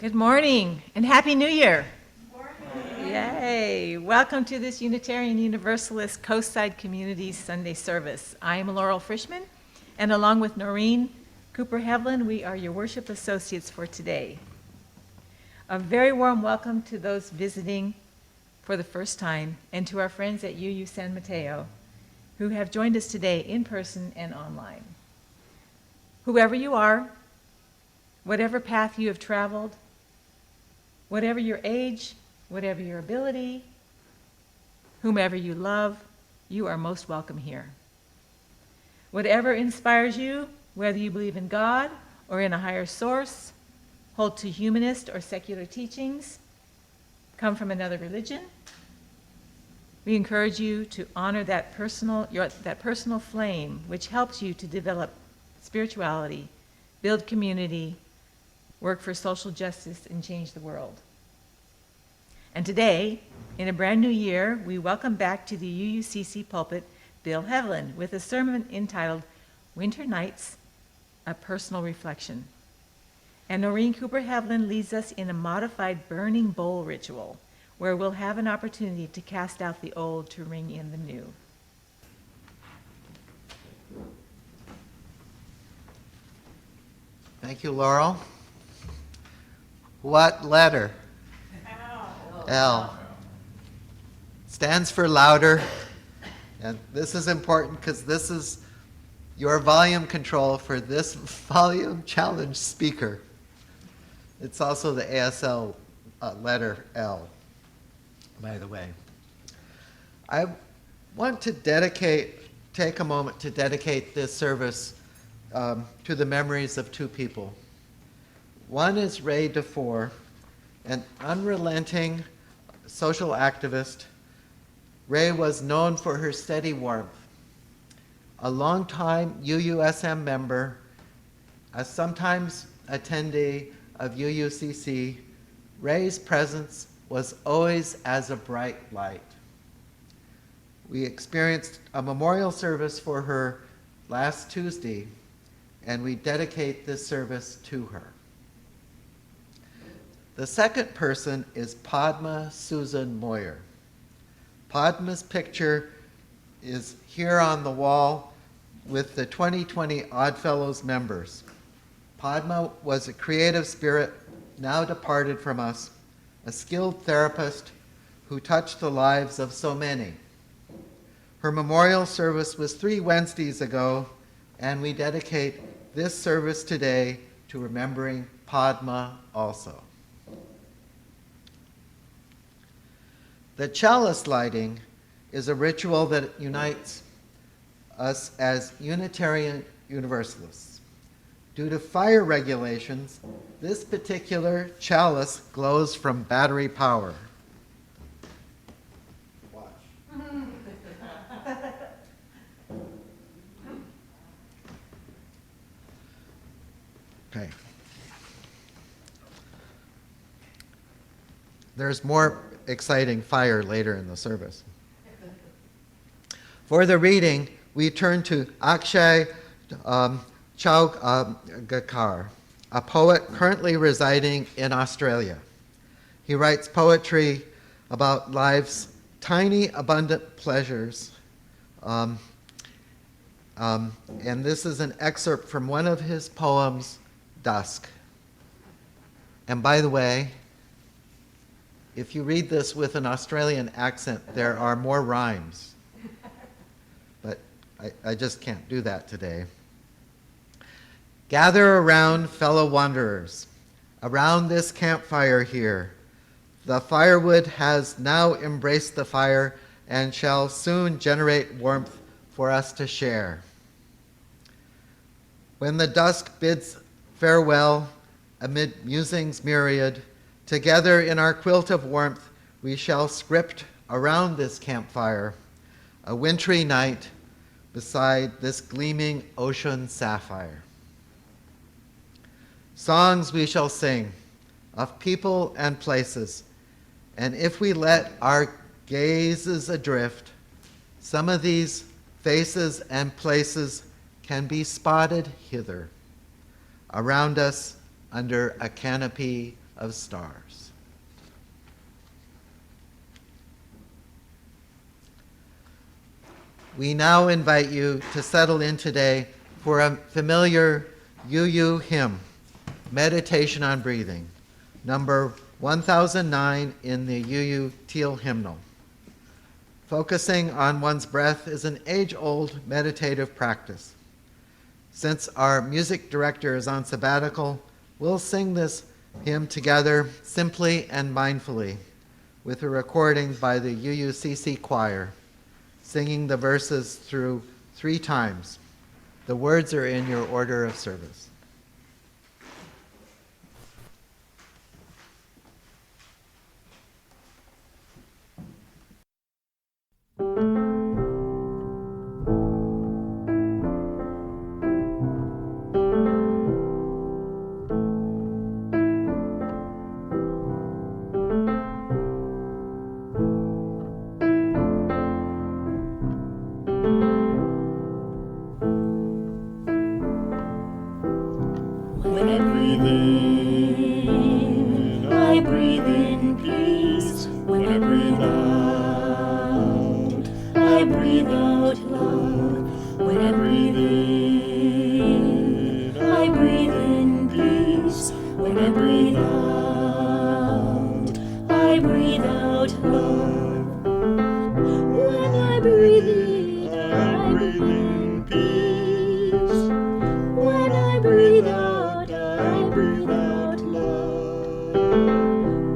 Good morning and Happy New Year. Morning. Yay. Welcome to this Unitarian Universalist Coastside Communities Sunday service. I am Laurel Frischman, and along with Noreen Cooper Heavlin, we are your worship associates for today. A very warm welcome to those visiting for the first time and to our friends at UU San Mateo who have joined us today in person and online. Whoever you are, whatever path you have traveled, whatever your age, whatever your ability, whomever you love, you are most welcome here. Whatever inspires you, whether you believe in God or in a higher source, hold to humanist or secular teachings, come from another religion, we encourage you to honor that personal flame which helps you to develop spirituality, build community, work for social justice, and change the world. And today, in a brand new year, we welcome back to the UUCC pulpit Bill Heavlin with a sermon entitled Winter Nights, a Personal Reflection. And Noreen Cooper Heavlin leads us in a modified burning bowl ritual where we'll have an opportunity to cast out the old to ring in the new. Thank you, Laurel. What letter? L. Stands for louder. And this is important because this is your volume control for this volume challenge speaker. It's also the ASL letter L, by the way. I want to take a moment to dedicate this service to the memories of two people. One is Ray DeFore, an unrelenting social activist. Ray was known for her steady warmth. A longtime UUSM member, a sometimes attendee of UUCC, Ray's presence was always as a bright light. We experienced a memorial service for her last Tuesday, and we dedicate this service to her. The second person is Padma Susan Moyer. Padma's picture is here on the wall with the 2020 Oddfellows members. Padma was a creative spirit now departed from us, a skilled therapist who touched the lives of so many. Her memorial service was 3 Wednesdays ago, and we dedicate this service today to remembering Padma also. The chalice lighting is a ritual that unites us as Unitarian Universalists. Due to fire regulations, this particular chalice glows from battery power. Watch. Okay. There's more exciting fire later in the service. For the reading, we turn to Akshay Chowgakar, a poet currently residing in Australia. He writes poetry about life's tiny, abundant pleasures. And this is an excerpt from one of his poems, Dusk. And by the way, if you read this with an Australian accent, there are more rhymes. But I just can't do that today. Gather around, fellow wanderers, around this campfire here. The firewood has now embraced the fire and shall soon generate warmth for us to share. When the dusk bids farewell amid musings myriad, together in our quilt of warmth, we shall script around this campfire a wintry night beside this gleaming ocean sapphire. Songs we shall sing of people and places, and if we let our gazes adrift, some of these faces and places can be spotted hither, around us under a canopy of stars. We now invite you to settle in today for a familiar UU hymn, Meditation on Breathing, number 1009 in the UU Teal Hymnal. Focusing on one's breath is an age-old meditative practice. Since our music director is on sabbatical, we'll sing this hymn together simply and mindfully with a recording by the UUCC choir, singing the verses through 3 times. The words are in your order of service. When I breathe in, I breathe in peace. When I breathe out, I breathe out love. When I breathe in, I breathe in peace. When I breathe out, I breathe out love. When I breathe in, I breathe in peace. When I breathe out, I breathe out love.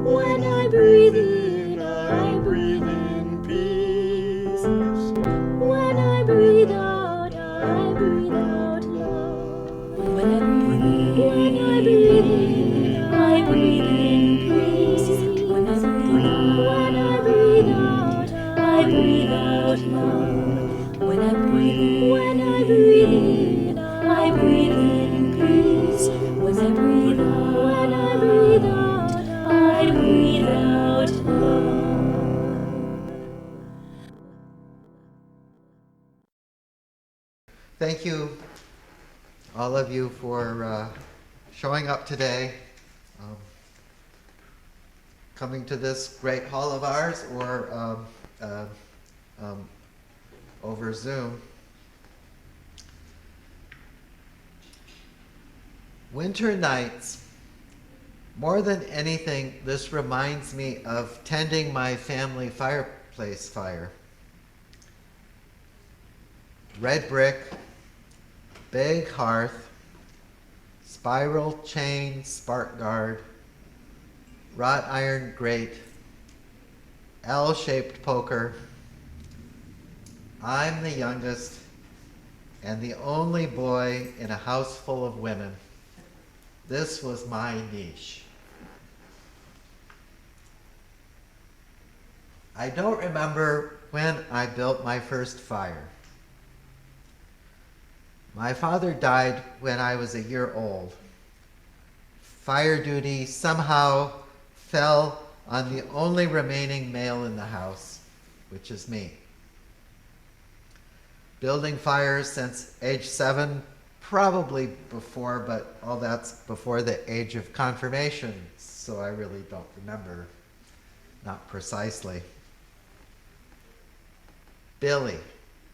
When I breathe in, I breathe in peace. When I breathe out, I breathe out love. When I breathe in, I breathe in peace. When I breathe out, I breathe out love. When I breathe in, I breathe in peace. When I breathe out, I breathe out love. Thank you, all of you, for showing up today, coming to this great hall of ours, or over Zoom. Winter nights, more than anything, this reminds me of tending my family fireplace fire. Red brick, big hearth, spiral chain spark guard, wrought iron grate, L-shaped poker. I'm the youngest and the only boy in a house full of women. This was my niche. I don't remember when I built my first fire. My father died when I was a year old. Fire duty somehow fell on the only remaining male in the house, which is me. Building fires since age 7, probably before, but all that's before the age of confirmation, so I really don't remember, not precisely. Billy,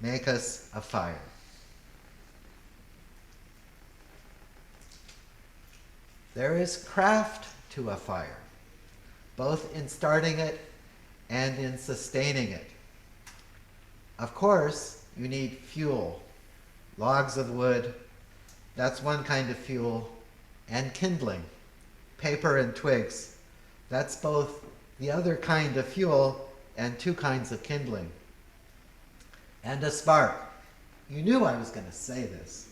make us a fire. There is craft to a fire, both in starting it and in sustaining it. Of course, you need fuel, logs of wood, that's one kind of fuel, and kindling, paper and twigs. That's both the other kind of fuel and 2 kinds of kindling. And a spark. You knew I was going to say this.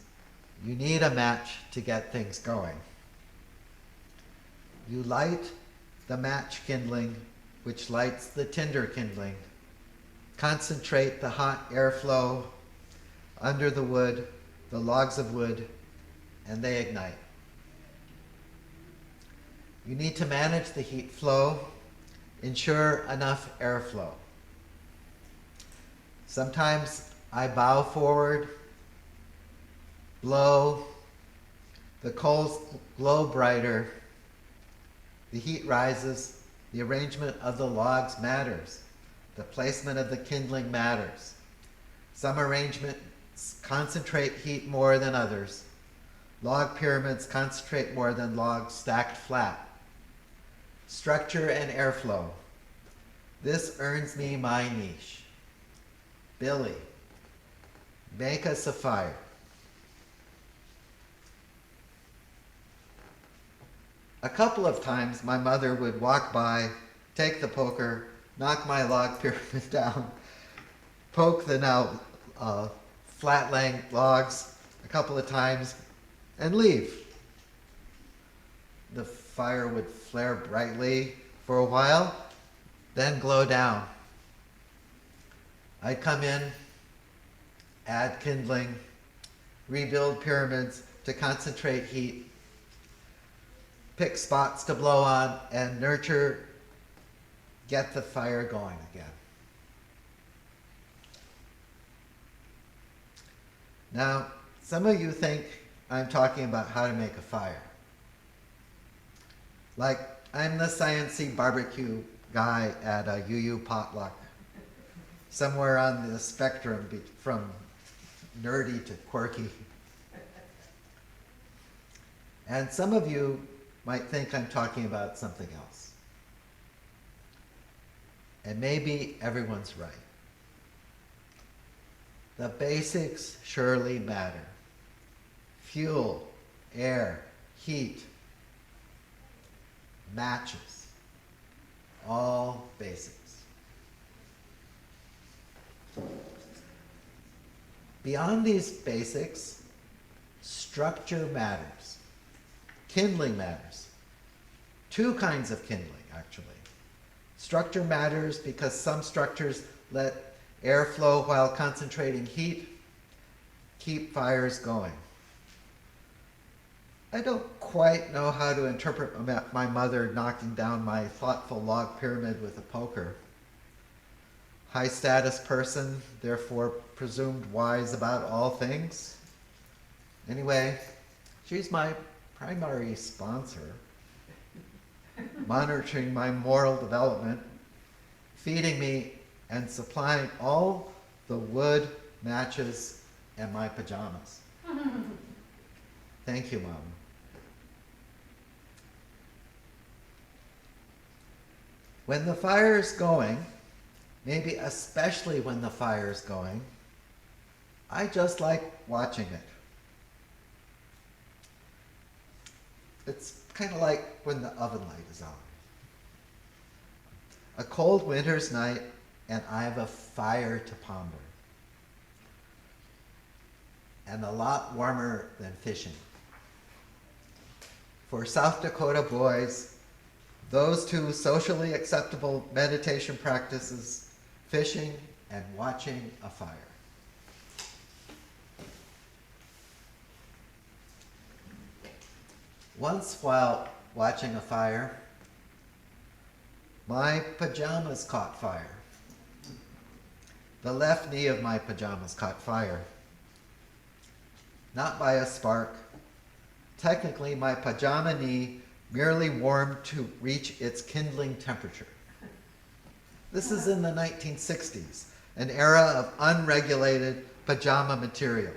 You need a match to get things going. You light the match kindling, which lights the tinder kindling. Concentrate the hot airflow under the wood, the logs of wood, and they ignite. You need to manage the heat flow, ensure enough airflow. Sometimes I bow forward, blow, the coals glow brighter, The heat rises. The arrangement of the logs matters. The placement of the kindling matters. Some arrangements concentrate heat more than others. Log pyramids concentrate more than logs stacked flat. Structure and airflow. This earns me my niche. Billy, make us a fire. A couple of times my mother would walk by, take the poker, knock my log pyramid down, poke the now flat-laying logs a couple of times, and leave. The fire would flare brightly for a while, then glow down. I'd come in, add kindling, rebuild pyramids to concentrate heat, pick spots to blow on, and nurture, get the fire going again. Now, some of you think I'm talking about how to make a fire. Like I'm the sciencey barbecue guy at a UU potluck, somewhere on the spectrum from nerdy to quirky. And some of you might think I'm talking about something else. And maybe everyone's right. The basics surely matter. Fuel, air, heat, matches, all basics. Beyond these basics, structure matters. Kindling matters. Two kinds of kindling, actually. Structure matters because some structures let air flow while concentrating heat, keep fires going. I don't quite know how to interpret my mother knocking down my thoughtful log pyramid with a poker. High status person, therefore presumed wise about all things. Anyway, she's my primary sponsor, monitoring my moral development, feeding me and supplying all the wood, matches, and my pajamas. Thank you, Mom. When the fire's going, maybe especially when the fire's going, I just like watching it. It's kind of like when the oven light is on. A cold winter's night, and I have a fire to ponder. And a lot warmer than fishing. For South Dakota boys, those two socially acceptable meditation practices, fishing and watching a fire. Once while watching a fire, my pajamas caught fire. The left knee of my pajamas caught fire. Not by a spark. Technically, my pajama knee merely warmed to reach its kindling temperature. This is in the 1960s, an era of unregulated pajama material.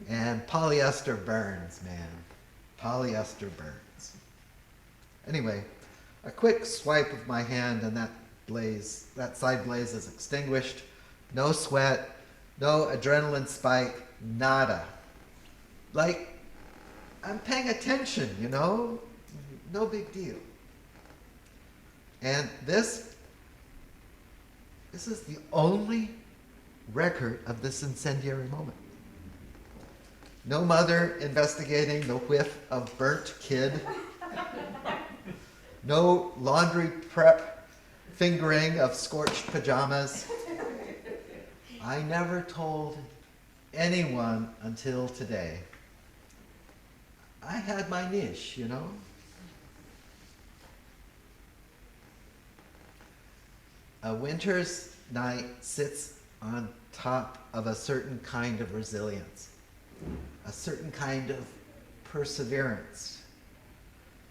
And polyester burns, man. Polyester burns. Anyway, a quick swipe of my hand and that side blaze is extinguished. No sweat, no adrenaline spike, nada. Like, I'm paying attention, you know? No big deal. And this is the only record of this incendiary moment. No mother investigating the whiff of burnt kid. No laundry prep fingering of scorched pajamas. I never told anyone until today. I had my niche, you know? A winter's night sits on top of a certain kind of resilience, a certain kind of perseverance.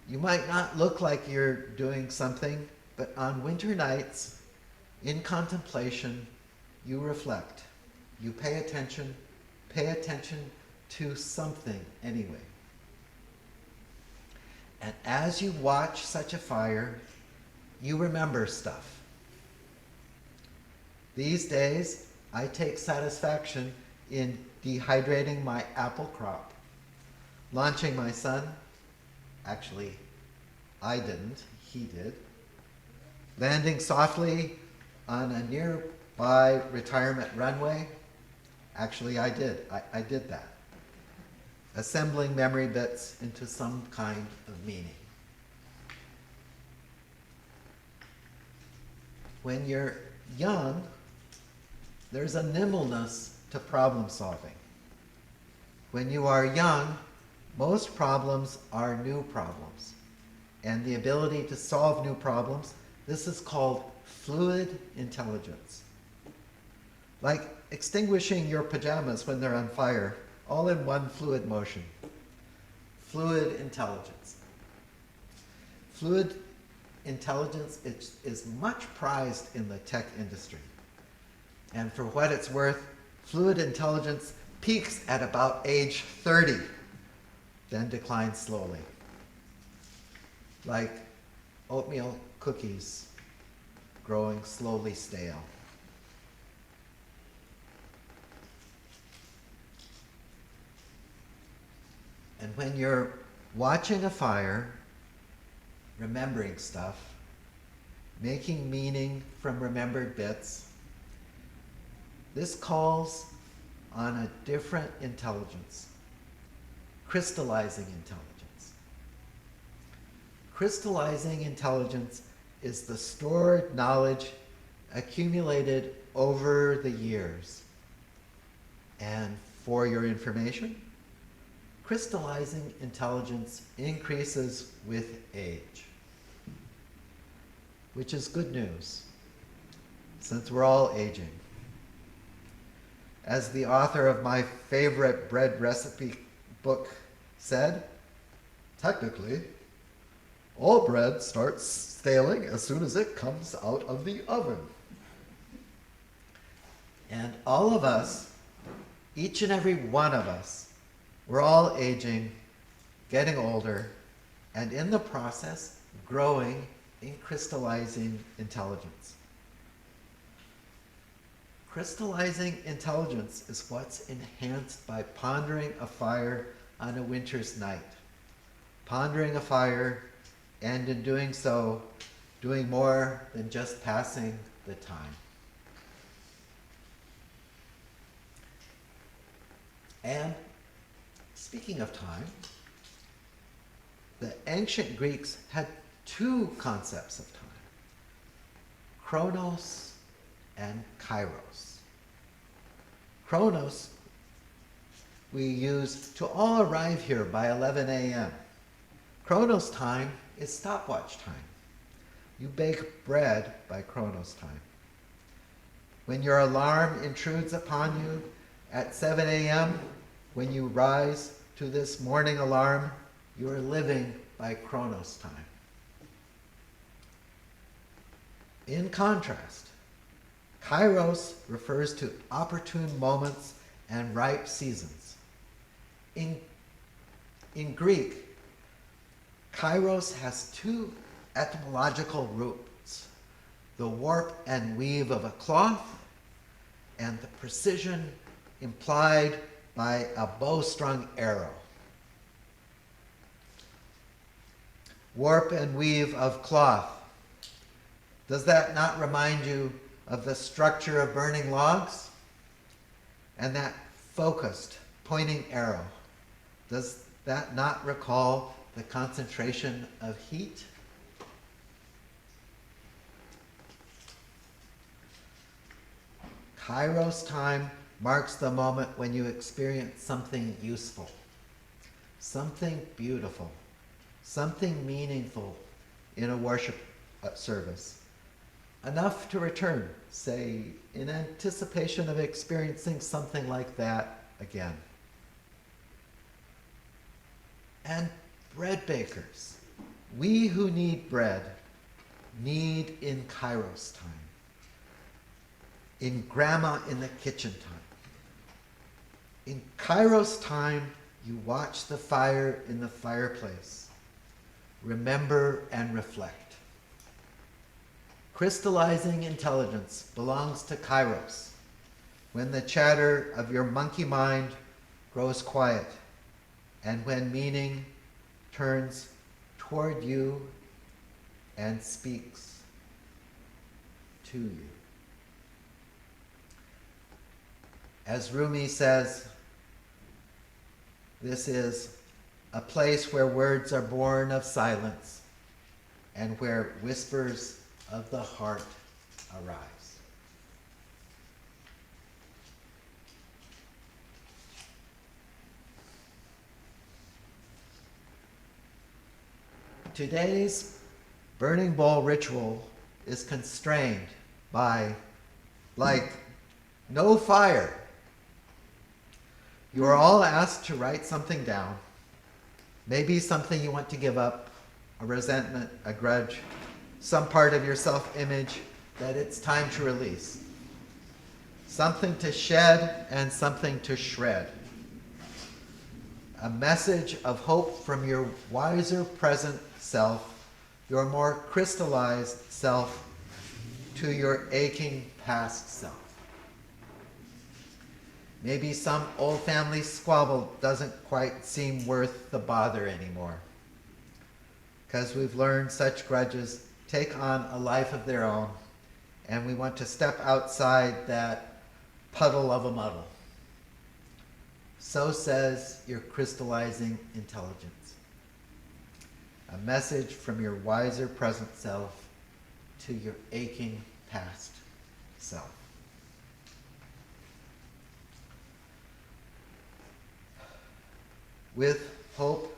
You might not look like you're doing something, but on winter nights, in contemplation, you reflect. You pay attention to something anyway. And as you watch such a fire, you remember stuff. These days, I take satisfaction in dehydrating my apple crop, launching my son. Actually, I didn't, he did. Landing softly on a nearby retirement runway. Actually, I did. I did that. Assembling memory bits into some kind of meaning. When you're young, there's a nimbleness to problem solving. When you are young, most problems are new problems. And the ability to solve new problems, this is called fluid intelligence. Like extinguishing your pajamas when they're on fire, all in one fluid motion. Fluid intelligence. Fluid intelligence is much prized in the tech industry. And for what it's worth, fluid intelligence peaks at about age 30, then declines slowly. Like oatmeal cookies growing slowly stale. And when you're watching a fire, remembering stuff, making meaning from remembered bits, this calls on a different intelligence, crystallizing intelligence. Crystallizing intelligence is the stored knowledge accumulated over the years. And for your information, crystallizing intelligence increases with age, which is good news, since we're all aging. As the author of my favorite bread recipe book said, technically, all bread starts staling as soon as it comes out of the oven. And all of us, each and every one of us, we're all aging, getting older, and in the process, growing in crystallizing intelligence. Crystallizing intelligence is what's enhanced by pondering a fire on a winter's night. Pondering a fire, and in doing so, doing more than just passing the time. And speaking of time, the ancient Greeks had two concepts of time, chronos and kairos. Chronos we use to all arrive here by 11 a.m. Chronos time is stopwatch time. You bake bread by chronos time. When your alarm intrudes upon you at 7 a.m., when you rise to this morning alarm, you are living by chronos time. In contrast, kairos refers to opportune moments and ripe seasons. In Greek, kairos has two etymological roots: the warp and weave of a cloth and the precision implied by a bowstrung arrow. Warp and weave of cloth. Does that not remind you of the structure of burning logs? And that focused, pointing arrow, does that not recall the concentration of heat? Kairos time marks the moment when you experience something useful, something beautiful, something meaningful in a worship service. Enough to return, say, in anticipation of experiencing something like that again. And bread bakers, We who need bread need in Kairos time, in grandma in the kitchen time. In Kairos time, you watch the fire in the fireplace. Remember and reflect. Crystallizing intelligence belongs to Kairos, when the chatter of your monkey mind grows quiet, and when meaning turns toward you and speaks to you. As Rumi says, this is a place where words are born of silence and where whispers of the heart arise. Today's burning bowl ritual is constrained by, no fire. You are all asked to write something down, maybe something you want to give up, a resentment, a grudge, some part of your self-image that it's time to release. Something to shed and something to shred. A message of hope from your wiser present self, your more crystallized self, to your aching past self. Maybe some old family squabble doesn't quite seem worth the bother anymore, because we've learned such grudges take on a life of their own, and we want to step outside that puddle of a muddle. So says your crystallizing intelligence. A message from your wiser present self to your aching past self. With hope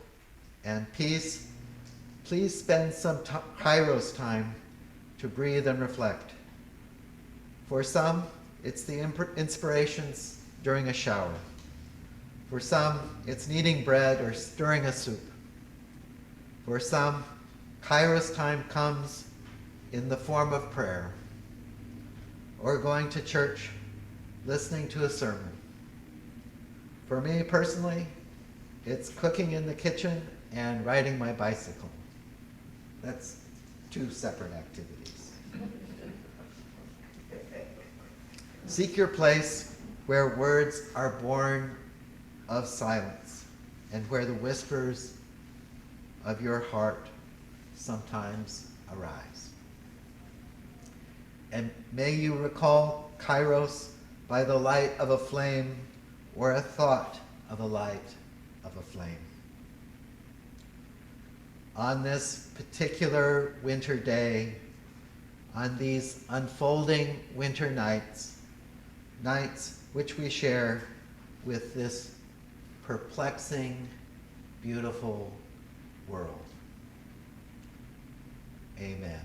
and peace, please spend some Kairos time to breathe and reflect. For some, it's the inspirations during a shower. For some, it's kneading bread or stirring a soup. For some, Kairos time comes in the form of prayer, or going to church, listening to a sermon. For me personally, it's cooking in the kitchen and riding my bicycle. That's two separate activities. Seek your place where words are born of silence and where the whispers of your heart sometimes arise. And may you recall Kairos by the light of a flame or a thought of a light of a flame. On this particular winter day, on these unfolding winter nights, nights which we share with this perplexing, beautiful world. Amen.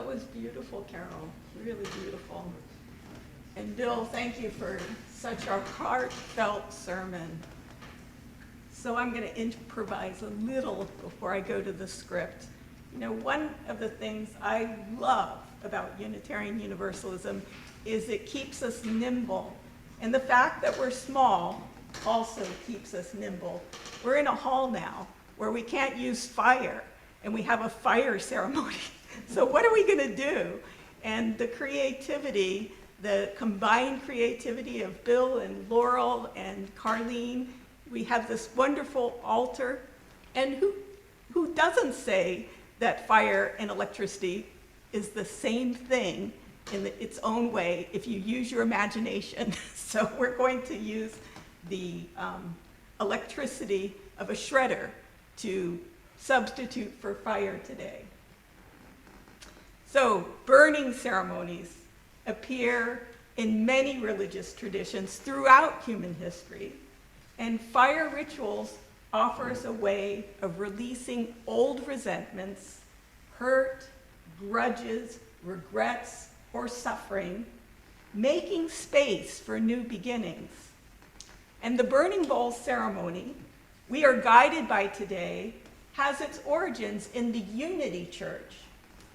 That was beautiful, Carol, really beautiful. And Bill, thank you for such a heartfelt sermon. So I'm going to improvise a little before I go to the script. You know, one of the things I love about Unitarian Universalism is it keeps us nimble. And the fact that we're small also keeps us nimble. We're in a hall now where we can't use fire, and we have a fire ceremony. So what are we going to do? And the creativity, the combined creativity of Bill and Laurel and Carlene, we have this wonderful altar. And who doesn't say that fire and electricity is the same thing in its own way if you use your imagination? So we're going to use the electricity of a shredder to substitute for fire today. So burning ceremonies appear in many religious traditions throughout human history, and fire rituals offer us a way of releasing old resentments, hurt, grudges, regrets, or suffering, making space for new beginnings. And the burning bowl ceremony we are guided by today has its origins in the Unity Church.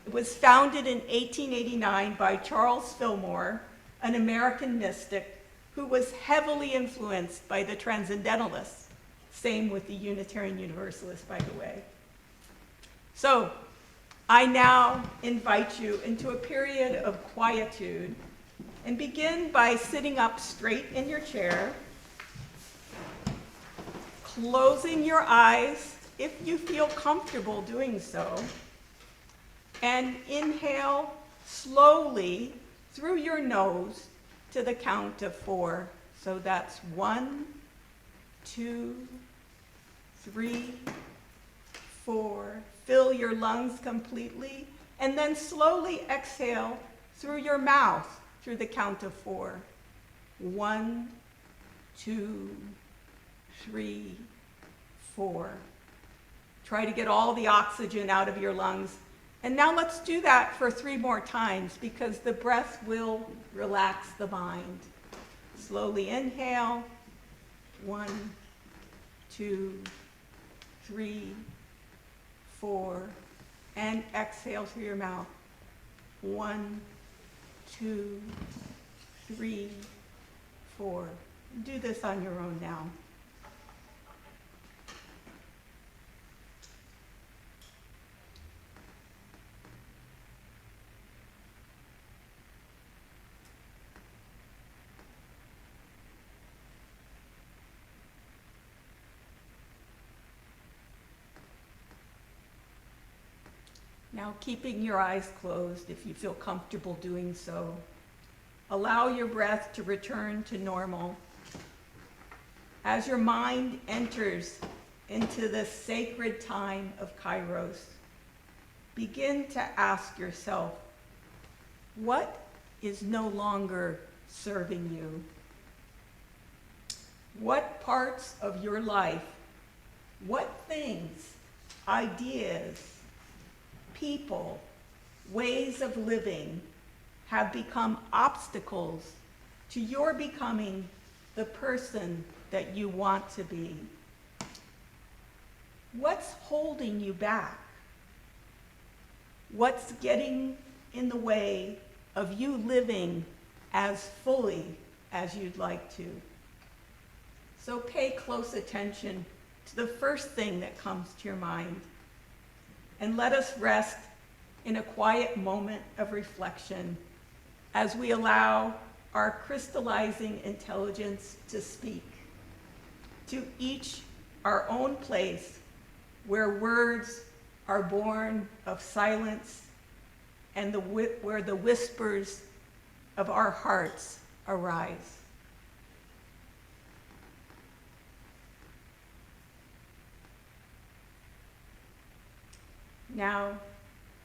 It was founded in 1889 by Charles Fillmore, an American mystic who was heavily influenced by the Transcendentalists. Same with the Unitarian Universalists, by the way. So I now invite you into a period of quietude and begin by sitting up straight in your chair, closing your eyes if you feel comfortable doing so, and inhale slowly through your nose to the count of 4. So that's 1, 2, 3, 4. Fill your lungs completely, and then slowly exhale through your mouth through the count of 4. 1, 2, 3, 4. Try to get all the oxygen out of your lungs. And now let's do that for 3 more times, because the breath will relax the mind. Slowly inhale. 1, 2, 3, 4. And exhale through your mouth. 1, 2, 3, 4. Do this on your own now. Now, keeping your eyes closed if you feel comfortable doing so, allow your breath to return to normal. As your mind enters into this sacred time of Kairos, begin to ask yourself, what is no longer serving you? What parts of your life, what things, ideas, people, ways of living have become obstacles to your becoming the person that you want to be? What's holding you back? What's getting in the way of you living as fully as you'd like to? So pay close attention to the first thing that comes to your mind, and let us rest in a quiet moment of reflection as we allow our crystallizing intelligence to speak. To each our own place where words are born of silence and where the whispers of our hearts arise. Now,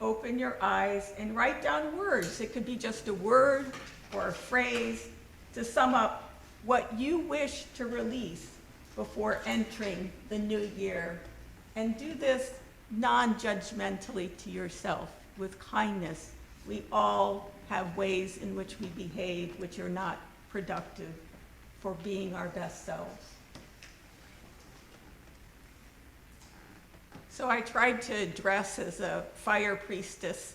open your eyes and write down words. It could be just a word or a phrase to sum up what you wish to release before entering the new year. And do this non-judgmentally to yourself, with kindness We all have ways in which we behave which are not productive for being our best selves. So I tried to dress as a fire priestess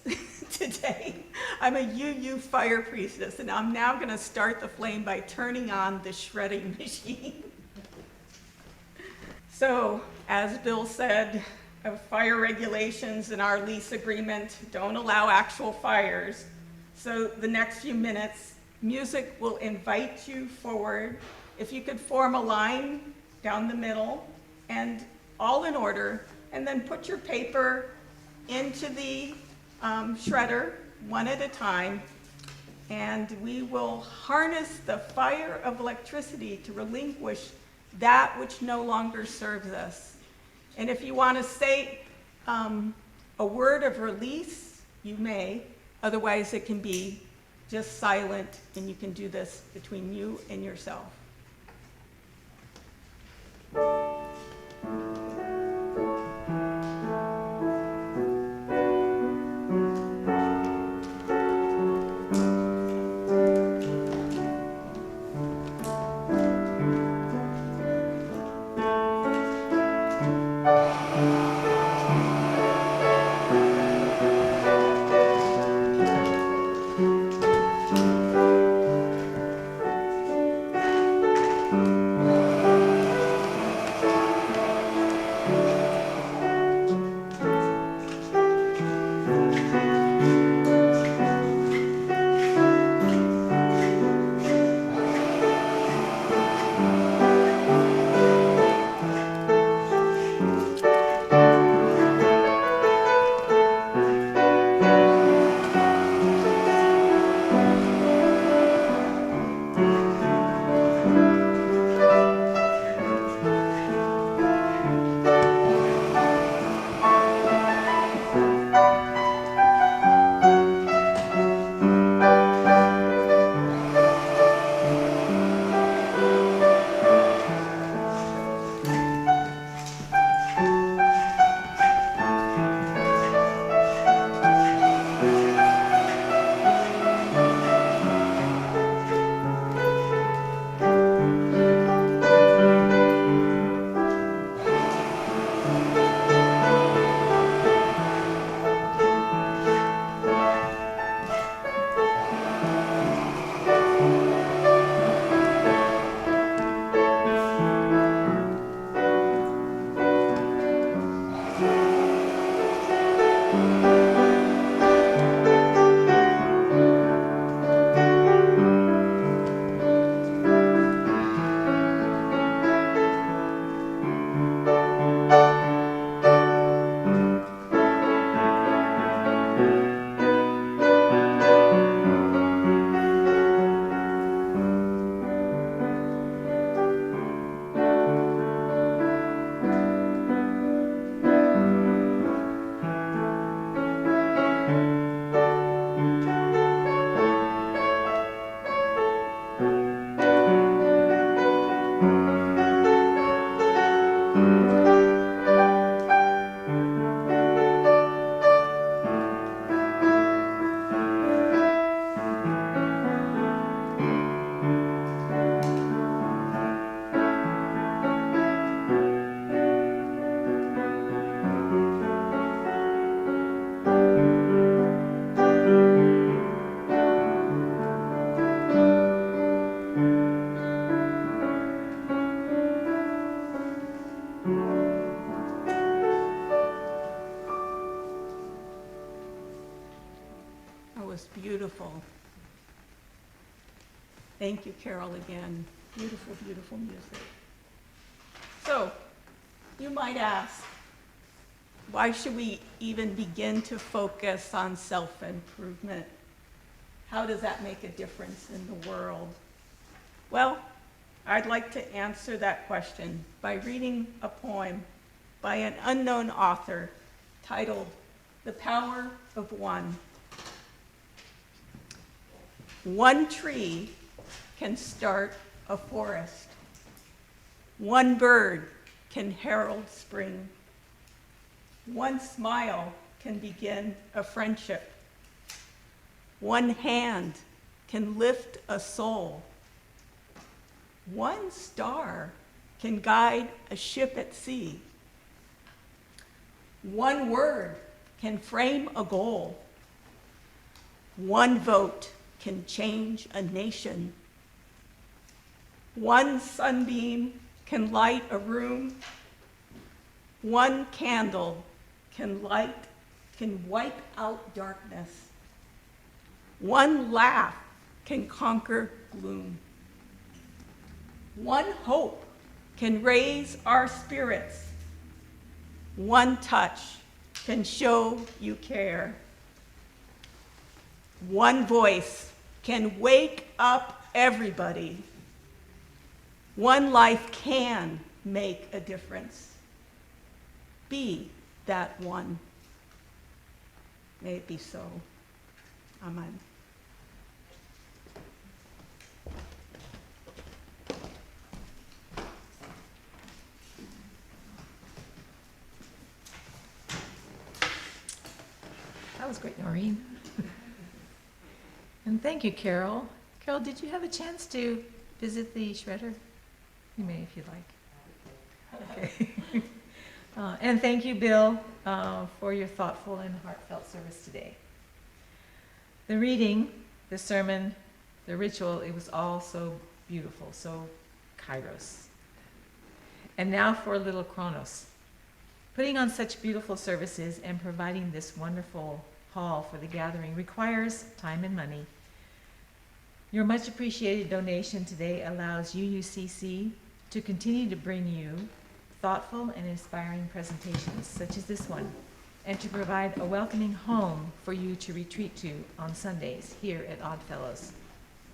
today. I'm a UU fire priestess, and I'm now going to start the flame by turning on the shredding machine. So, as Bill said, fire regulations in our lease agreement don't allow actual fires. So the next few minutes, music will invite you forward. If you could form a line down the middle and all in order, and then put your paper into the shredder one at a time, and we will harness the fire of electricity to relinquish that which no longer serves us. And if you want to say a word of release, you may. Otherwise, it can be just silent, and you can do this between you and yourself. Beautiful. Thank you, Carol, again. Beautiful, beautiful music. So, you might ask, why should we even begin to focus on self-improvement? How does that make a difference in the world? Well, I'd like to answer that question by reading a poem by an unknown author titled "The Power of One." One tree can start a forest. One bird can herald spring. One smile can begin a friendship. One hand can lift a soul. One star can guide a ship at sea. One word can frame a goal. One vote can change a nation. One sunbeam can light a room. One candle can wipe out darkness. One laugh can conquer gloom. One hope can raise our spirits. One touch can show you care. One voice can wake up everybody. One life can make a difference. Be that one. May it be so. Amen. That was great, Noreen. And thank you, Carol. Carol, did you have a chance to visit the shredder? You may if you'd like. Okay. And thank you, Bill, for your thoughtful and heartfelt service today. The reading, the sermon, the ritual, it was all so beautiful, so kairos. And now for a little chronos. Putting on such beautiful services and providing this wonderful hall for the gathering requires time and money. Your much appreciated donation today allows UUCC to continue to bring you thoughtful and inspiring presentations such as this one, and to provide a welcoming home for you to retreat to on Sundays here at Oddfellows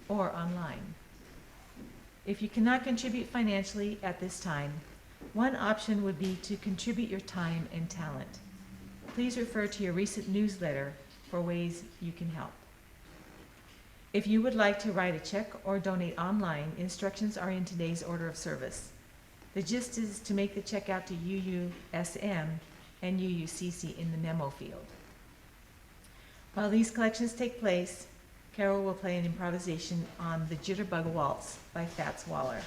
or online. If you cannot contribute financially at this time, one option would be to contribute your time and talent. Please refer to your recent newsletter for ways you can help. If you would like to write a check or donate online, instructions are in today's order of service. The gist is to make the check out to UUSM and UUCC in the memo field. While these collections take place, Carol will play an improvisation on the Jitterbug Waltz by Fats Waller.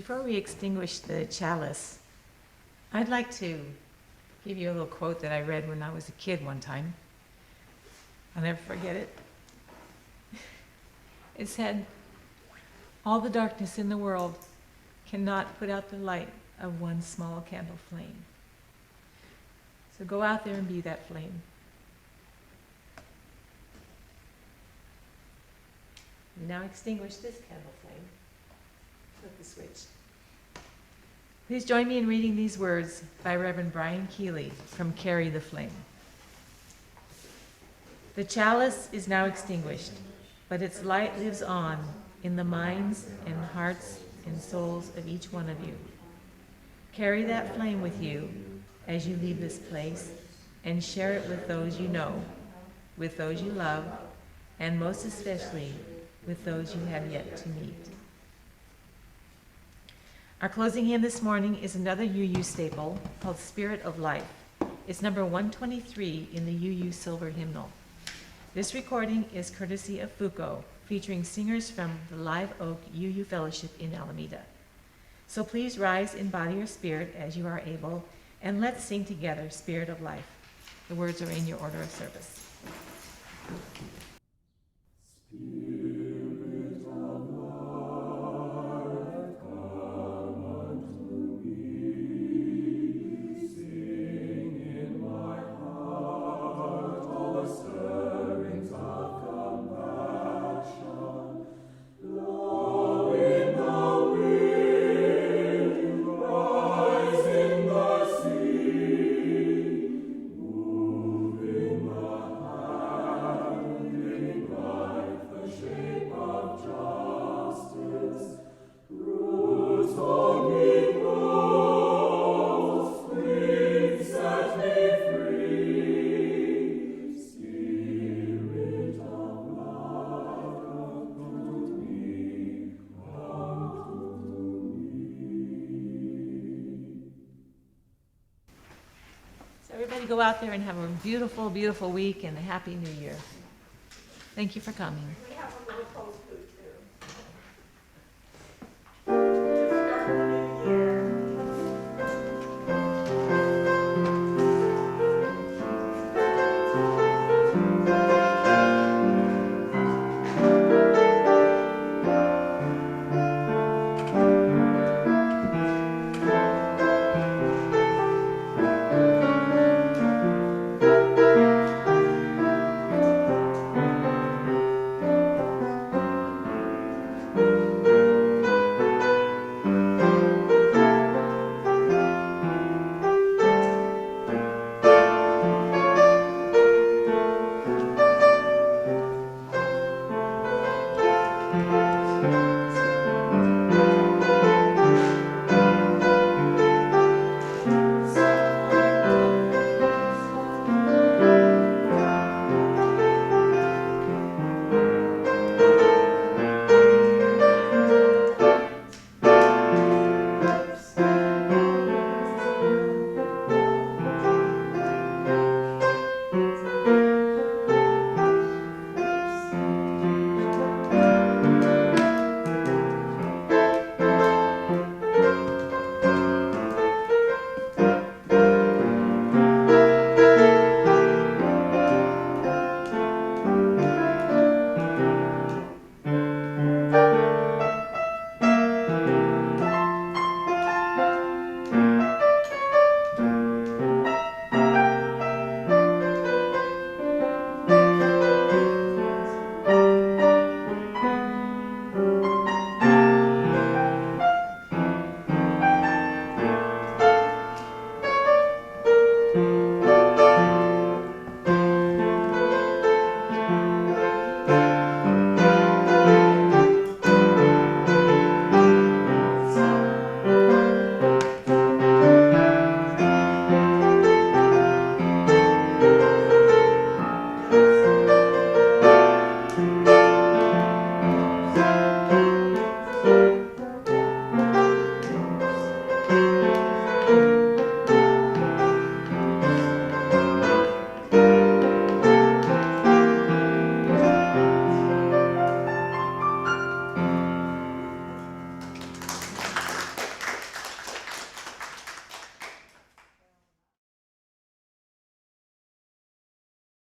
before we extinguish the chalice, I'd like to give you a little quote that I read when I was a kid one time. I'll never forget it. It said, "All the darkness in the world cannot put out the light of one small candle flame." So go out there and be that flame. We now extinguish this candle flame. Flip the switch. Please join me in reading these words by Reverend Brian Keeley from Carry the Flame. The chalice is now extinguished, but its light lives on in the minds and hearts and souls of each one of you. Carry that flame with you as you leave this place, and share it with those you know, with those you love, and most especially with those you have yet to meet. Our closing hymn this morning is another UU staple called Spirit of Life. It's number 123 in the UU Silver Hymnal. This recording is courtesy of Foucault, featuring singers from the Live Oak UU Fellowship in Alameda. So please rise in body or spirit as you are able, and let's sing together, Spirit of Life. The words are in your order of service. Everybody go out there and have a beautiful, beautiful week and a happy new year. Thank you for coming.